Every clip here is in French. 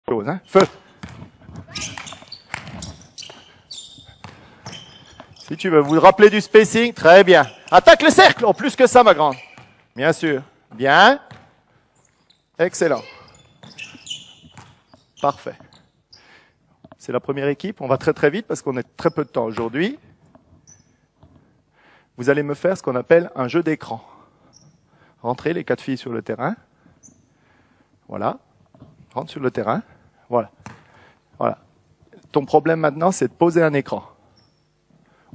chose, hein. Feu. Si tu veux vous rappeler du spacing, très bien. Attaque le cercle, en plus que ça, ma grande. Bien sûr. Bien. Excellent. Parfait. C'est la première équipe. On va très très vite parce qu'on a très peu de temps aujourd'hui. Vous allez me faire ce qu'on appelle un jeu d'écran. Rentrez les 4 filles sur le terrain. Voilà. Rentre sur le terrain. Voilà. Voilà. Ton problème maintenant, c'est de poser un écran.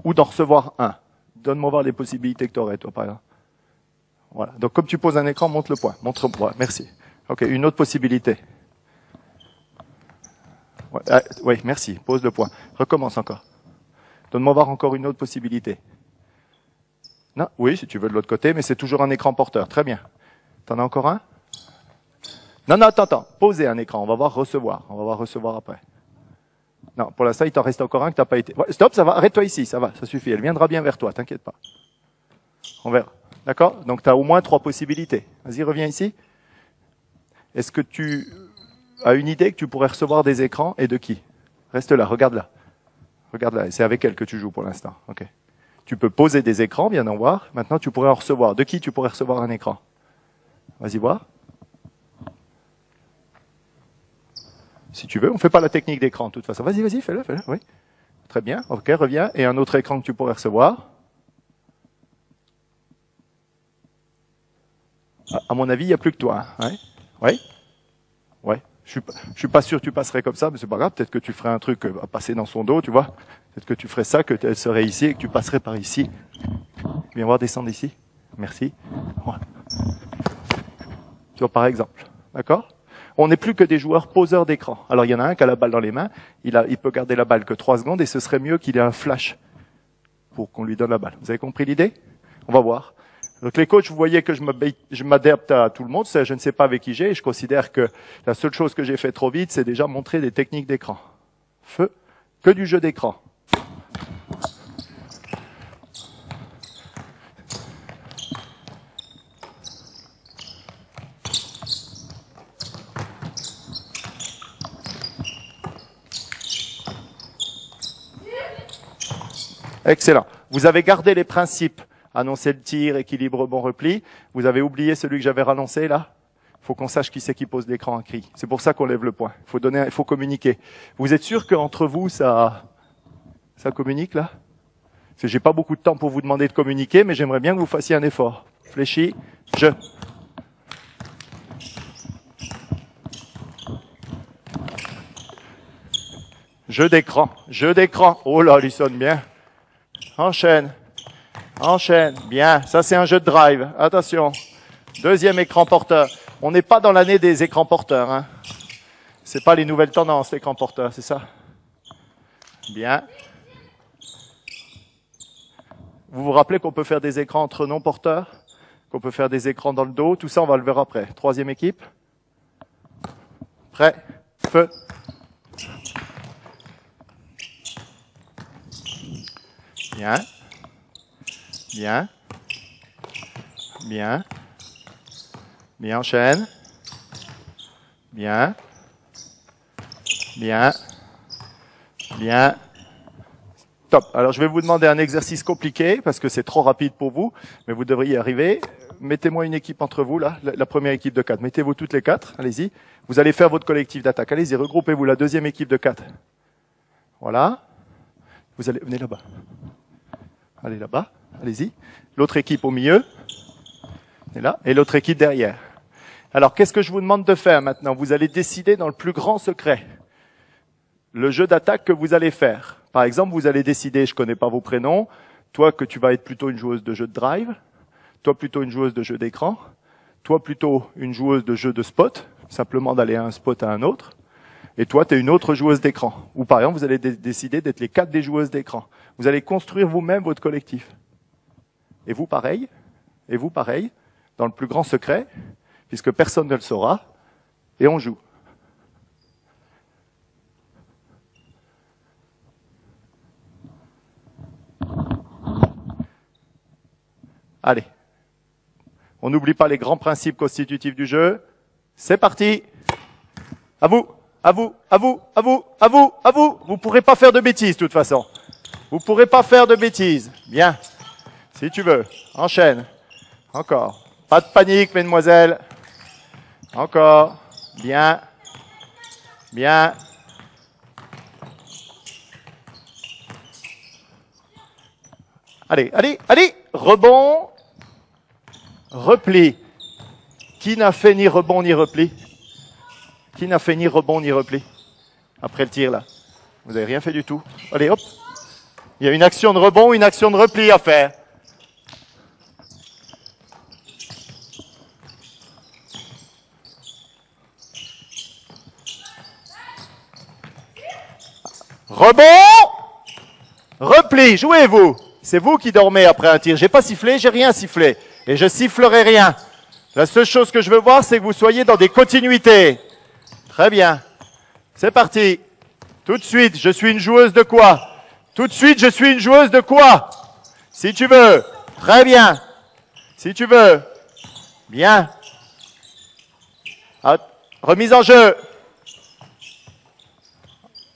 Ou d'en recevoir un. Donne-moi voir les possibilités que tu aurais, toi, par exemple. Voilà. Donc, comme tu poses un écran, montre le point. Montre-moi. Merci. OK. Une autre possibilité. Ouais, oui, merci. Pose le point. Recommence encore. Donne-moi voir encore une autre possibilité. Non, oui, si tu veux de l'autre côté, mais c'est toujours un écran porteur. Très bien. T'en as encore un? Non, non, attends. Posez un écran. On va voir recevoir. On va voir recevoir après. Non, pour l'instant, il t'en reste encore un que t'as pas été. Ouais, stop, ça va. Arrête-toi ici. Ça va. Ça suffit. Elle viendra bien vers toi. T'inquiète pas. On verra. D'accord? Donc, tu as au moins 3 possibilités. Vas-y, reviens ici. Est-ce que tu as une idée que tu pourrais recevoir des écrans et de qui? Reste là. Regarde là. Regarde là. C'est avec elle que tu joues pour l'instant. OK. Tu peux poser des écrans, viens en voir. Maintenant, tu pourrais en recevoir. De qui tu pourrais recevoir un écran? Vas-y voir. Si tu veux, on ne fait pas la technique d'écran de toute façon. Vas-y, vas-y, fais-le, fais-le. Oui. Très bien. OK, reviens. Et un autre écran que tu pourrais recevoir. À mon avis, il n'y a plus que toi. Hein. Oui. Oui. Je suis pas sûr que tu passerais comme ça, mais c'est pas grave. Peut-être que tu ferais un truc à passer dans son dos, tu vois. Peut-être que tu ferais ça, que elle serait ici et que tu passerais par ici. Viens voir, descendre ici. Merci. Ouais. Tu vois, par exemple. D'accord? On n'est plus que des joueurs poseurs d'écran. Alors, il y en a un qui a la balle dans les mains. Il peut garder la balle que 3 secondes et ce serait mieux qu'il ait un flash pour qu'on lui donne la balle. Vous avez compris l'idée? On va voir. Donc les coachs, vous voyez que je m'adapte à tout le monde. Je ne sais pas avec qui j'ai. Je considère que la seule chose que j'ai fait trop vite, c'est déjà montrer des techniques d'écran. Feu, que du jeu d'écran. Excellent. Vous avez gardé les principes. Annoncer le tir, équilibre, bon repli. Vous avez oublié celui que j'avais renoncé là? Il faut qu'on sache qui c'est qui pose l'écran à cri. C'est pour ça qu'on lève le point. Il faut communiquer. Vous êtes sûr qu'entre vous, ça communique là? Parce que j'ai pas beaucoup de temps pour vous demander de communiquer, mais j'aimerais bien que vous fassiez un effort. Fléchi, jeu. Jeu d'écran, jeu d'écran. Oh là, il sonne bien. Enchaîne. Enchaîne. Bien. Ça, c'est un jeu de drive. Attention. Deuxième écran porteur. On n'est pas dans l'année des écrans porteurs. Hein. C'est pas les nouvelles tendances, l'écran porteur, c'est ça? Bien. Vous vous rappelez qu'on peut faire des écrans entre non porteurs? Qu'on peut faire des écrans dans le dos? Tout ça, on va le voir après. Troisième équipe. Prêt? Feu. Bien. Bien. Bien. Bien, enchaîne. Bien. Bien. Bien. Top. Alors, je vais vous demander un exercice compliqué parce que c'est trop rapide pour vous, mais vous devriez y arriver. Mettez-moi une équipe entre vous, là, la première équipe de 4. Mettez-vous toutes les 4, allez-y. Vous allez faire votre collectif d'attaque. Allez-y, regroupez-vous, la deuxième équipe de 4. Voilà. Vous allez, venez là-bas. Allez là-bas, allez-y. L'autre équipe au milieu. Et là. Et l'autre équipe derrière. Alors, qu'est-ce que je vous demande de faire maintenant? Vous allez décider dans le plus grand secret le jeu d'attaque que vous allez faire. Par exemple, vous allez décider, je connais pas vos prénoms, toi que tu vas être plutôt une joueuse de jeu de drive, toi plutôt une joueuse de jeu d'écran, toi plutôt une joueuse de jeu de spot, simplement d'aller à un spot à un autre, et toi tu es une autre joueuse d'écran. Ou par exemple, vous allez décider d'être les 4 des joueuses d'écran. Vous allez construire vous-même votre collectif. Et vous pareil, dans le plus grand secret, puisque personne ne le saura, et on joue. Allez. On n'oublie pas les grands principes constitutifs du jeu. C'est parti. À vous. à vous, à vous, à vous, à vous, à vous. Vous pourrez pas faire de bêtises, de toute façon. Vous pourrez pas faire de bêtises. Bien. Si tu veux. Enchaîne. Encore. Pas de panique, mesdemoiselles. Encore. Bien. Bien. Allez, allez, allez. Rebond. Repli. Qui n'a fait ni rebond ni repli? Qui n'a fait ni rebond ni repli? Après le tir, là. Vous n'avez rien fait du tout. Allez, hop. Il y a une action de rebond, une action de repli à faire. Rebond. Repli. Jouez-vous. C'est vous qui dormez après un tir. J'ai pas sifflé, j'ai rien sifflé. Et je sifflerai rien. La seule chose que je veux voir, c'est que vous soyez dans des continuités. Très bien. C'est parti. Tout de suite, je suis une joueuse de quoi? Tout de suite, je suis une joueuse de quoi? Si tu veux. Très bien. Si tu veux. Bien. Remise en jeu.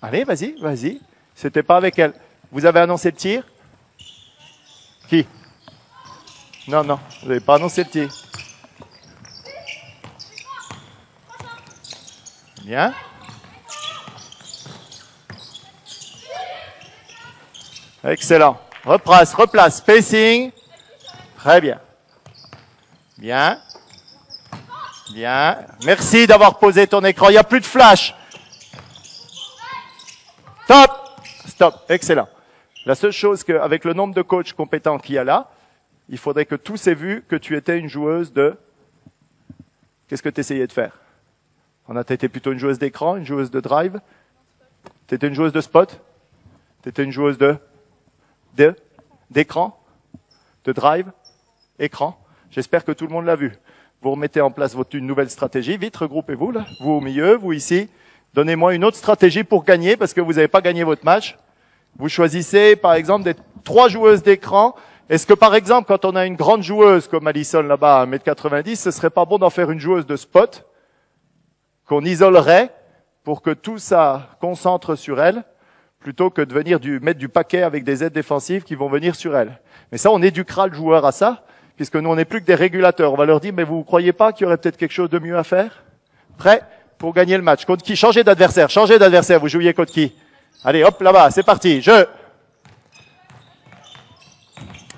Allez, vas-y, vas-y. C'était pas avec elle. Vous avez annoncé le tir? Qui? Non, non, vous n'avez pas annoncé le tir. Bien. Excellent. Replace, replace. Spacing. Très bien. Bien. Bien. Merci d'avoir posé ton écran. Il n'y a plus de flash. Stop. Stop. Excellent. La seule chose qu'avec le nombre de coachs compétents qu'il y a là, il faudrait que tous aient vu que tu étais une joueuse de... Qu'est-ce que tu essayais de faire? On a été plutôt une joueuse d'écran, une joueuse de drive. Tu étais une joueuse de spot. Tu étais une joueuse d'écran, de drive, écran. J'espère que tout le monde l'a vu. Vous remettez en place une nouvelle stratégie. Vite, regroupez-vous là. Vous au milieu, vous ici. Donnez-moi une autre stratégie pour gagner parce que vous n'avez pas gagné votre match. Vous choisissez, par exemple, des 3 joueuses d'écran. Est-ce que, par exemple, quand on a une grande joueuse comme Alison là-bas à 1m90, ce serait pas bon d'en faire une joueuse de spot qu'on isolerait pour que tout ça concentre sur elle, plutôt que de venir mettre du paquet avec des aides défensives qui vont venir sur elle. Mais ça, on éduquera le joueur à ça, puisque nous, on n'est plus que des régulateurs. On va leur dire, mais vous ne croyez pas qu'il y aurait peut-être quelque chose de mieux à faire? Prêt pour gagner le match. Contre qui? Changez d'adversaire. Changez d'adversaire. Vous jouiez contre qui? Allez, hop, là-bas, c'est parti. Jeu.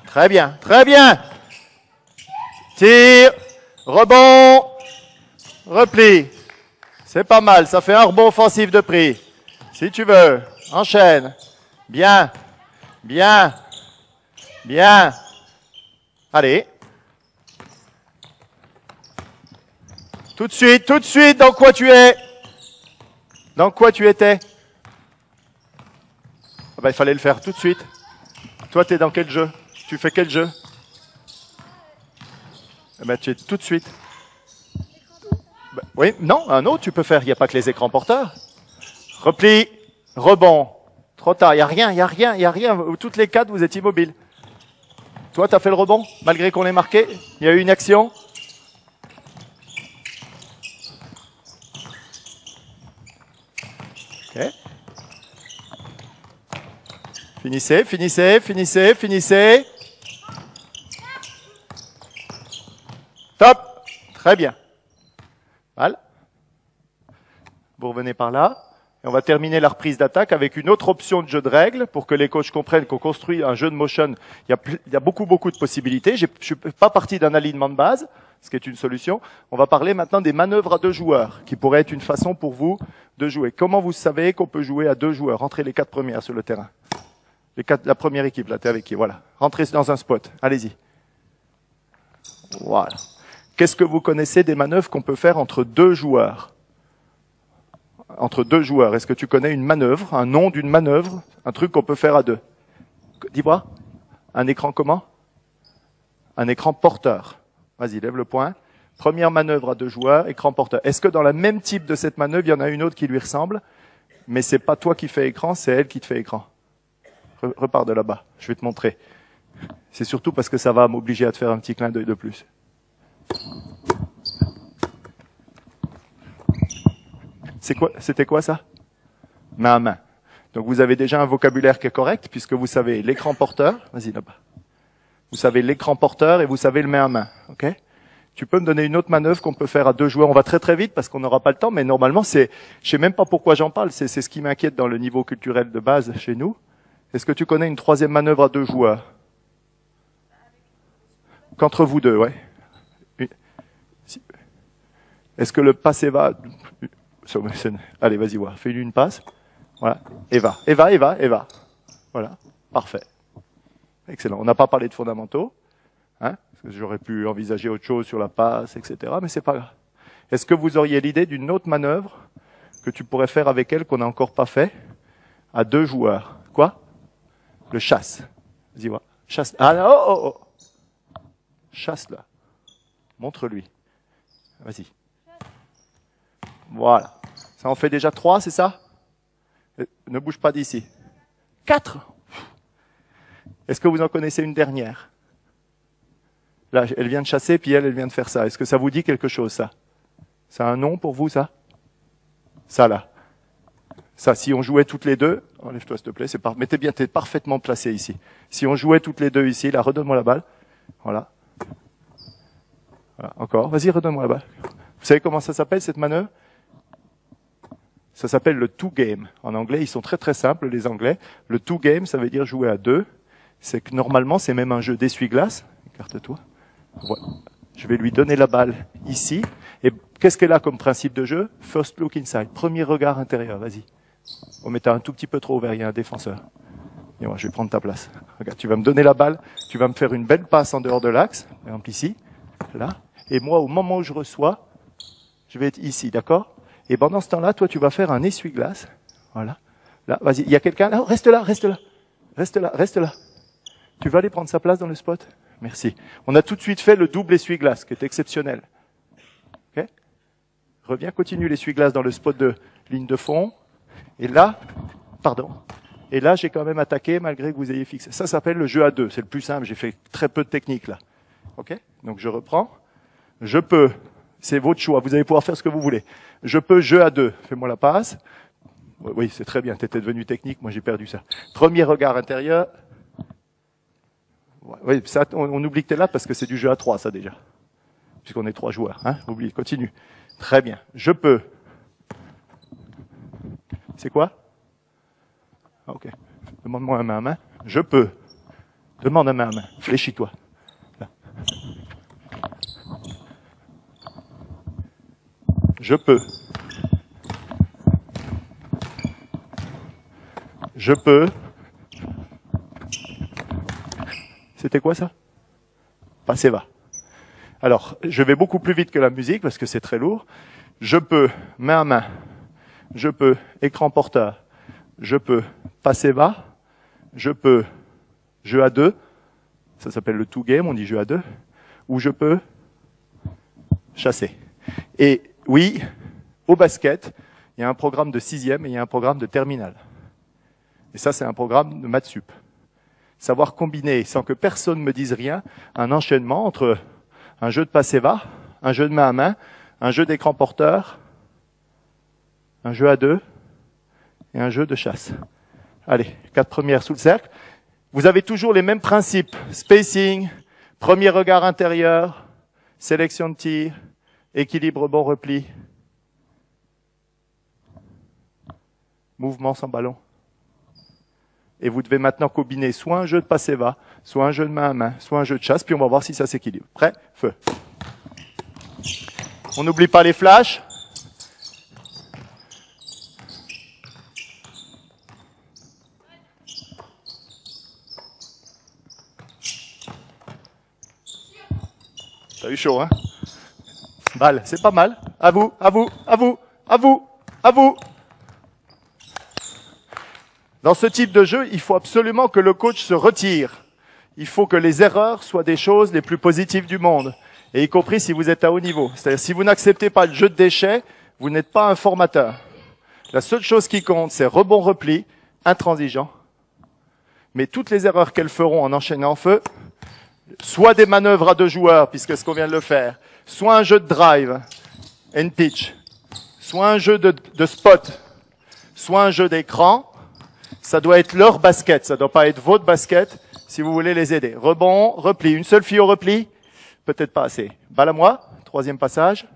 Très bien, très bien. Tire, rebond, repli. C'est pas mal, ça fait un rebond offensif de prix. Si tu veux, enchaîne. Bien, bien, bien. Allez. Tout de suite, dans quoi tu es? Dans quoi tu étais? Ah ben, il fallait le faire tout de suite. Toi, tu es dans quel jeu? Tu fais quel jeu? Eh ben, tu es tout de suite. Ben, oui, non, un autre tu peux faire. Il n'y a pas que les écrans porteurs. Repli, rebond. Trop tard, il n'y a rien, il n'y a rien, il n'y a rien. Toutes les 4, vous êtes immobiles. Toi, tu as fait le rebond, malgré qu'on l'ait marqué? Il y a eu une action? Ok. Finissez, finissez, finissez, finissez. Top. Très bien. Voilà. Vous revenez par là. Et on va terminer la reprise d'attaque avec une autre option de jeu de règles pour que les coachs comprennent qu'on construit un jeu de motion. Il y a beaucoup de possibilités. Je suis pas parti d'un alignement de base, ce qui est une solution. On va parler maintenant des manœuvres à 2 joueurs, qui pourraient être une façon pour vous de jouer. Comment vous savez qu'on peut jouer à 2 joueurs? Rentrez les 4 premières sur le terrain. La première équipe, là, t'es avec qui? Voilà. Rentrez dans un spot. Allez-y. Voilà. Qu'est-ce que vous connaissez des manœuvres qu'on peut faire entre 2 joueurs? Entre 2 joueurs, est-ce que tu connais une manœuvre, un nom d'une manœuvre, un truc qu'on peut faire à 2? Dis-moi. Un écran comment? Un écran porteur. Vas-y, lève le poing. Première manœuvre à 2 joueurs, écran porteur. Est-ce que dans le même type de cette manœuvre, il y en a une autre qui lui ressemble, mais c'est pas toi qui fais écran, c'est elle qui te fait écran? Repars de là-bas, je vais te montrer. C'est surtout parce que ça va m'obliger à te faire un petit clin d'œil de plus. C'était quoi ça? Main à main. Donc vous avez déjà un vocabulaire qui est correct, puisque vous savez l'écran porteur, vas-y là-bas. Vous savez l'écran porteur et vous savez le main à main. Ok? Tu peux me donner une autre manœuvre qu'on peut faire à 2 joueurs? On va très très vite parce qu'on n'aura pas le temps, mais normalement je sais même pas pourquoi j'en parle, c'est ce qui m'inquiète dans le niveau culturel de base chez nous. Est-ce que tu connais une 3e manœuvre à 2 joueurs? Qu'entre vous deux, ouais. Est-ce que le passé va? Allez, vas-y, voir. Fais-lui une passe. Voilà. Et va. Voilà. Parfait. Excellent. On n'a pas parlé de fondamentaux. Hein, parce que j'aurais pu envisager autre chose sur la passe, etc. Mais c'est pas grave. Est-ce que vous auriez l'idée d'une autre manœuvre que tu pourrais faire avec elle qu'on n'a encore pas fait à 2 joueurs? Quoi? Le chasse. Vas-y, voir. Chasse. Ah, oh. Chasse là. Montre-lui. Vas-y. Voilà. Ça en fait déjà 3, c'est ça? Ne bouge pas d'ici. 4. Est-ce que vous en connaissez une dernière? Là, elle vient de chasser, puis elle vient de faire ça. Est-ce que ça vous dit quelque chose, ça? Ça a un nom pour vous, ça? Ça, là. Ça, si on jouait toutes les deux, enlève-toi s'il te plaît, mais t'es parfaitement placé ici. Si on jouait toutes les deux ici, là, redonne-moi la balle. Voilà. Voilà. Encore. Vas-y, redonne-moi la balle. Vous savez comment ça s'appelle, cette manœuvre? Ça s'appelle le two game. En anglais, ils sont très très simples, les Anglais. Le two game, ça veut dire jouer à 2. C'est que normalement, c'est même un jeu d'essuie-glace. Écarte-toi. Voilà. Je vais lui donner la balle ici. Et qu'est-ce qu'elle a comme principe de jeu? First look inside. Premier regard intérieur. Vas-y. Oh, mais t'as un tout petit peu trop ouvert. Il y a un défenseur. Et moi, je vais prendre ta place. Regarde, tu vas me donner la balle. Tu vas me faire une belle passe en dehors de l'axe. Par exemple ici. Là. Et moi, au moment où je reçois, je vais être ici. D'accord? Et pendant ce temps-là, toi, tu vas faire un essuie-glace. Voilà. Là, vas-y. Il y a quelqu'un là? Reste là. Tu vas aller prendre sa place dans le spot? Merci. On a tout de suite fait le double essuie-glace, qui est exceptionnel. Ok? Reviens, continue l'essuie-glace dans le spot de ligne de fond. Et là, j'ai quand même attaqué malgré que vous ayez fixé. Ça s'appelle le jeu à 2. C'est le plus simple. J'ai fait très peu de technique là. Ok? Donc je reprends. Je peux. C'est votre choix. Vous allez pouvoir faire ce que vous voulez. Je peux jeu à 2. Fais-moi la passe. Oui, c'est très bien. Tu étais devenu technique. Moi, j'ai perdu ça. Premier regard intérieur. Oui, ça, on oublie que tu es là parce que c'est du jeu à 3, ça déjà. Puisqu'on est 3 joueurs. Hein? Oublie, continue. Très bien. Je peux. C'est quoi? Ah, ok. Demande-moi un main à main. Je peux. Demande un main à main. Fléchis-toi. Là. Je peux. Je peux. C'était quoi ça? Passez va. Alors, je vais beaucoup plus vite que la musique parce que c'est très lourd. Je peux, main à main. Je peux, écran porteur. Je peux, passer va. Je peux, jeu à 2. Ça s'appelle le two game, on dit jeu à 2. Ou je peux, chasser. Et oui, au basket, il y a un programme de 6e et il y a un programme de terminale. Et ça, c'est un programme de maths sup. Savoir combiner, sans que personne me dise rien, un enchaînement entre un jeu de passe-va, un jeu de main à main, un jeu d'écran porteur, un jeu à 2 et un jeu de chasse. Allez, 4 premières sous le cercle. Vous avez toujours les mêmes principes. Spacing, premier regard intérieur, sélection de tir, équilibre bon repli, mouvement sans ballon. Et vous devez maintenant combiner soit un jeu de passe-va, soit un jeu de main à main, soit un jeu de chasse, puis on va voir si ça s'équilibre. Prêt? Feu. On n'oublie pas les flashs. T'as eu chaud, hein? Balle, c'est pas mal. À vous, à vous, à vous, à vous, à vous. Dans ce type de jeu, il faut absolument que le coach se retire. Il faut que les erreurs soient des choses les plus positives du monde, et y compris si vous êtes à haut niveau. C'est-à-dire, si vous n'acceptez pas le jeu de déchets, vous n'êtes pas un formateur. La seule chose qui compte, c'est rebond repli, intransigeant. Mais toutes les erreurs qu'elles feront en enchaînant en feu, soit des manœuvres à 2 joueurs, puisque ce qu'on vient de le faire, soit un jeu de drive and pitch, soit un jeu de spot, soit un jeu d'écran. Ça doit être leur basket, ça doit pas être votre basket si vous voulez les aider. Rebond, repli, une seule fille au repli, peut-être pas assez. Balle à moi, troisième passage.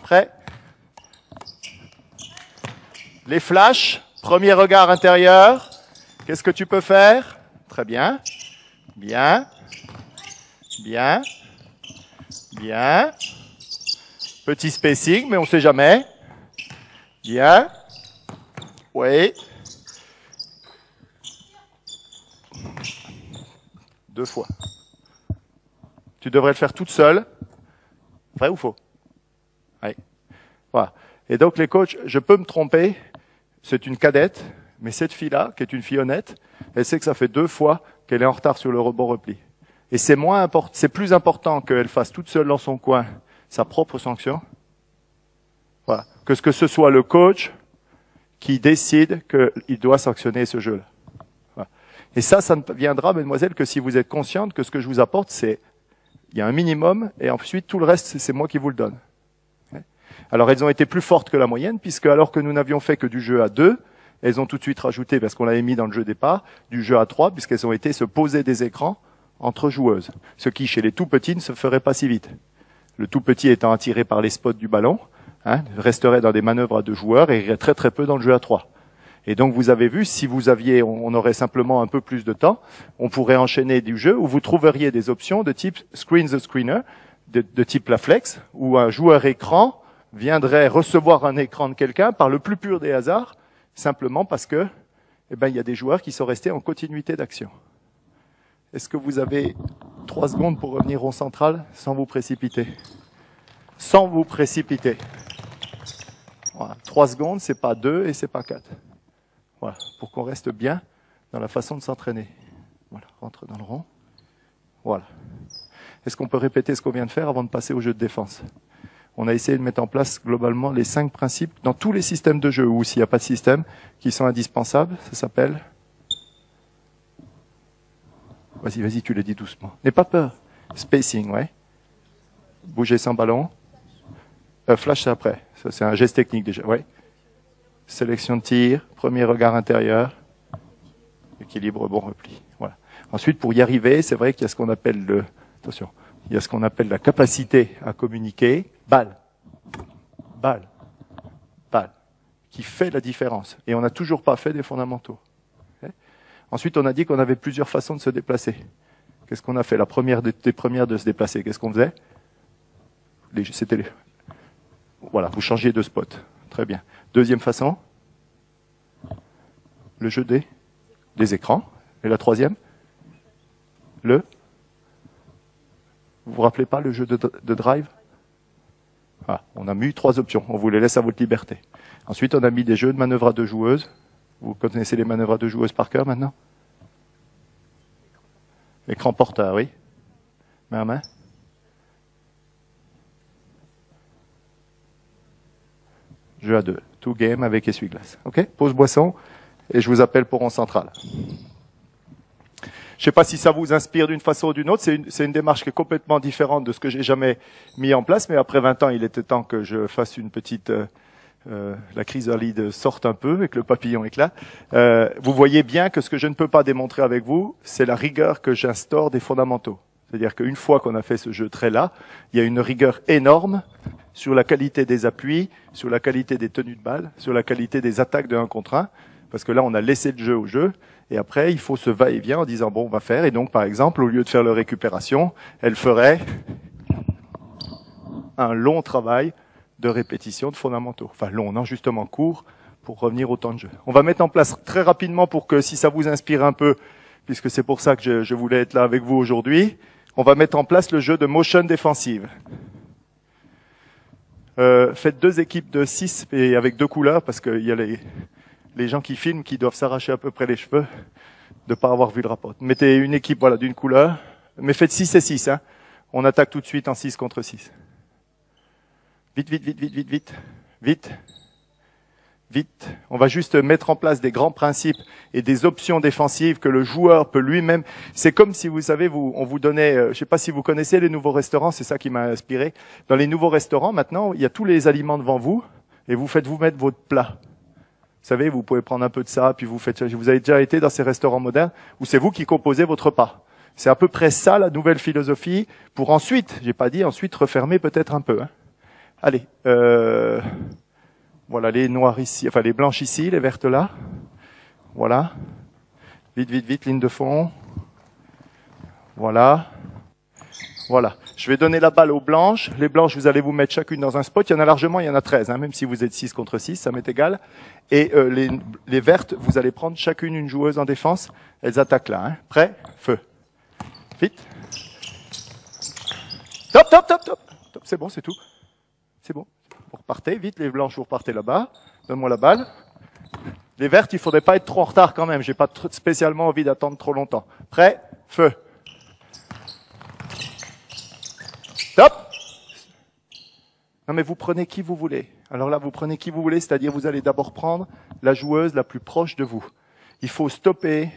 Prêt. Les flashs, premier regard intérieur. Qu'est-ce que tu peux faire? Très bien. Bien. Bien. Bien. Petit spacing, mais on ne sait jamais. Bien. Oui. 2 fois. Tu devrais le faire toute seule. Vrai ou faux? Oui. Voilà. Et donc les coachs, je peux me tromper, c'est une cadette, mais cette fille-là, qui est une fille honnête, elle sait que ça fait 2 fois qu'elle est en retard sur le rebond repli. Et c'est plus important qu'elle fasse toute seule dans son coin sa propre sanction, voilà, que ce soit le coach qui décide qu'il doit sanctionner ce jeu-là. Voilà. Et ça ne viendra, mesdemoiselles, que si vous êtes consciente que ce que je vous apporte, il y a un minimum, et ensuite tout le reste, c'est moi qui vous le donne. Alors elles ont été plus fortes que la moyenne, puisque alors que nous n'avions fait que du jeu à 2, elles ont tout de suite rajouté, parce qu'on l'avait mis dans le jeu départ, du jeu à 3, puisqu'elles ont été se poser des écrans entre joueuses. Ce qui, chez les tout petits, ne se ferait pas si vite. Le tout petit étant attiré par les spots du ballon, resterait dans des manœuvres à 2 joueurs et irait très très peu dans le jeu à 3. Et donc vous avez vu, si on aurait simplement un peu plus de temps, on pourrait enchaîner du jeu où vous trouveriez des options de type Screen the Screener, de type la flex, où un joueur écran viendrait recevoir un écran de quelqu'un par le plus pur des hasards, simplement parce que, il y a des joueurs qui sont restés en continuité d'action. Est-ce que vous avez 3 secondes pour revenir au central sans vous précipiter? Sans vous précipiter. Voilà. 3 secondes, c'est pas 2 et c'est pas 4. Voilà. Pour qu'on reste bien dans la façon de s'entraîner. Voilà. Rentre dans le rond. Voilà. Est-ce qu'on peut répéter ce qu'on vient de faire avant de passer au jeu de défense? On a essayé de mettre en place globalement les 5 principes dans tous les systèmes de jeu, ou s'il n'y a pas de système, qui sont indispensables. Ça s'appelle... Vas-y, tu le dis doucement. N'aie pas peur. Spacing, ouais. Bouger sans ballon. Flash, c'est après. Ça, c'est un geste technique déjà, ouais. Sélection de tir, premier regard intérieur. Équilibre, bon repli. Voilà. Ensuite, pour y arriver, c'est vrai qu'il y a ce qu'on appelle attention, il y a ce qu'on appelle la capacité à communiquer. Balle, qui fait la différence. Et on n'a toujours pas fait des fondamentaux. Okay. Ensuite, on a dit qu'on avait plusieurs façons de se déplacer. Qu'est-ce qu'on a fait? La première des premières de se déplacer, qu'est-ce qu'on faisait? Voilà, vous changiez de spot. Très bien. Deuxième façon, le jeu des écrans. Et la troisième, vous vous rappelez pas le jeu de drive? Ah, on a mis 3 options, on vous les laisse à votre liberté. Ensuite, on a mis des jeux de manœuvres à 2 joueuses. Vous connaissez les manœuvres à 2 joueuses par cœur maintenant? Écran porteur, oui. Main à main. Jeu à 2. 2 game avec essuie-glace. OK? Pause boisson et je vous appelle pour rond central. Je ne sais pas si ça vous inspire d'une façon ou d'une autre. C'est une démarche qui est complètement différente de ce que j'ai jamais mis en place. Mais après 20 ans, il était temps que je fasse une petite... la chrysalide sorte un peu et que le papillon éclate. Vous voyez bien que ce que je ne peux pas démontrer avec vous, c'est la rigueur que j'instaure des fondamentaux. C'est-à-dire qu'une fois qu'on a fait ce jeu très là, il y a une rigueur énorme sur la qualité des appuis, sur la qualité des tenues de balle, sur la qualité des attaques de 1 contre 1. Parce que là, on a laissé le jeu au jeu. Et après, il faut se va-et-vient en disant, bon, on va faire. Et donc, par exemple, au lieu de faire la récupération, elle ferait un long travail de répétition de fondamentaux. Enfin, long, non, justement court, pour revenir au temps de jeu. On va mettre en place très rapidement pour que, si ça vous inspire un peu, puisque c'est pour ça que je voulais être là avec vous aujourd'hui, on va mettre en place le jeu de motion défensive. Faites 2 équipes de 6 et avec 2 couleurs, parce qu'il y a les gens qui filment qui doivent s'arracher à peu près les cheveux de pas avoir vu le rapport. Mettez une équipe voilà d'une couleur, mais faites 6 et 6. Hein. On attaque tout de suite en 6 contre 6. Vite. On va juste mettre en place des grands principes et des options défensives que le joueur peut lui-même. C'est comme si, vous savez, on vous donnait, je ne sais pas si vous connaissez les nouveaux restaurants, c'est ça qui m'a inspiré. Dans les nouveaux restaurants, maintenant, il y a tous les aliments devant vous. et vous faites vous mettre votre plat. Vous savez, vous pouvez prendre un peu de ça, puis vous faites. Vous avez déjà été dans ces restaurants modernes où c'est vous qui composez votre repas. C'est à peu près ça la nouvelle philosophie pour ensuite, j'ai pas dit ensuite refermer peut-être un peu. Hein. Allez, voilà les noirs ici, enfin les blanches ici, les vertes là. Voilà. Vite, vite, vite, ligne de fond. Voilà. Voilà. Je vais donner la balle aux blanches. Les blanches, vous allez vous mettre chacune dans un spot. Il y en a largement, il y en a 13, hein, même si vous êtes 6 contre 6, ça m'est égal. Et les vertes, vous allez prendre chacune une joueuse en défense. Elles attaquent là. Hein. Prêt? Feu. Vite. Top, top, top, top. Top. C'est bon, c'est tout. C'est bon. Vous repartez, vite. Les blanches, vous repartez là-bas. Donne-moi la balle. Les vertes, il faudrait pas être trop en retard quand même. J'ai pas spécialement envie d'attendre trop longtemps. Prêt? Feu. Top. Non mais vous prenez qui vous voulez. Alors là, vous prenez qui vous voulez, c'est-à-dire vous allez d'abord prendre la joueuse la plus proche de vous. Il faut stopper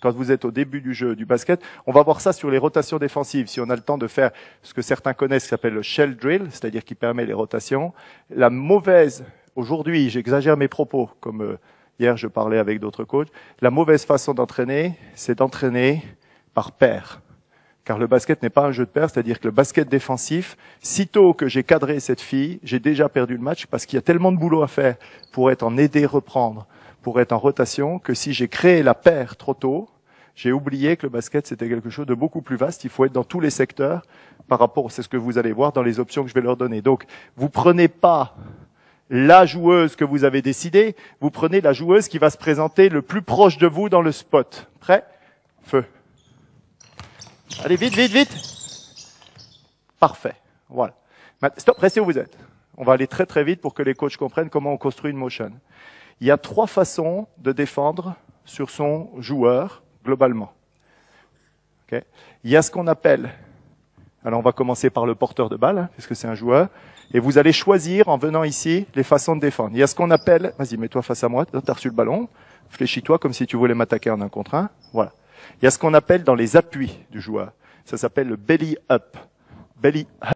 quand vous êtes au début du jeu du basket. On va voir ça sur les rotations défensives, si on a le temps de faire ce que certains connaissent, qui s'appelle le shell drill, c'est-à-dire qui permet les rotations. La mauvaise, aujourd'hui, j'exagère mes propos, comme hier je parlais avec d'autres coachs, la mauvaise façon d'entraîner, c'est d'entraîner par paire. Car le basket n'est pas un jeu de paire, c'est-à-dire que le basket défensif, sitôt que j'ai cadré cette fille, j'ai déjà perdu le match parce qu'il y a tellement de boulot à faire pour être en aider, reprendre, pour être en rotation, que si j'ai créé la paire trop tôt, j'ai oublié que le basket c'était quelque chose de beaucoup plus vaste. Il faut être dans tous les secteurs par rapport, c'est ce que vous allez voir dans les options que je vais leur donner. Donc, vous prenez pas la joueuse que vous avez décidée, vous prenez la joueuse qui va se présenter le plus proche de vous dans le spot. Prêt? Feu. Allez, vite, vite, vite. Parfait. Voilà. Stop, restez où vous êtes. On va aller très très vite pour que les coachs comprennent comment on construit une motion. Il y a 3 façons de défendre sur son joueur, globalement. Okay. Il y a ce qu'on appelle, alors on va commencer par le porteur de balle, hein, puisque c'est un joueur, et vous allez choisir, en venant ici, les façons de défendre. Il y a ce qu'on appelle, vas-y, mets-toi face à moi, t'as reçu le ballon, fléchis-toi comme si tu voulais m'attaquer en 1 contre 1, voilà. Il y a ce qu'on appelle dans les appuis du joueur. Ça s'appelle le belly up. Belly up.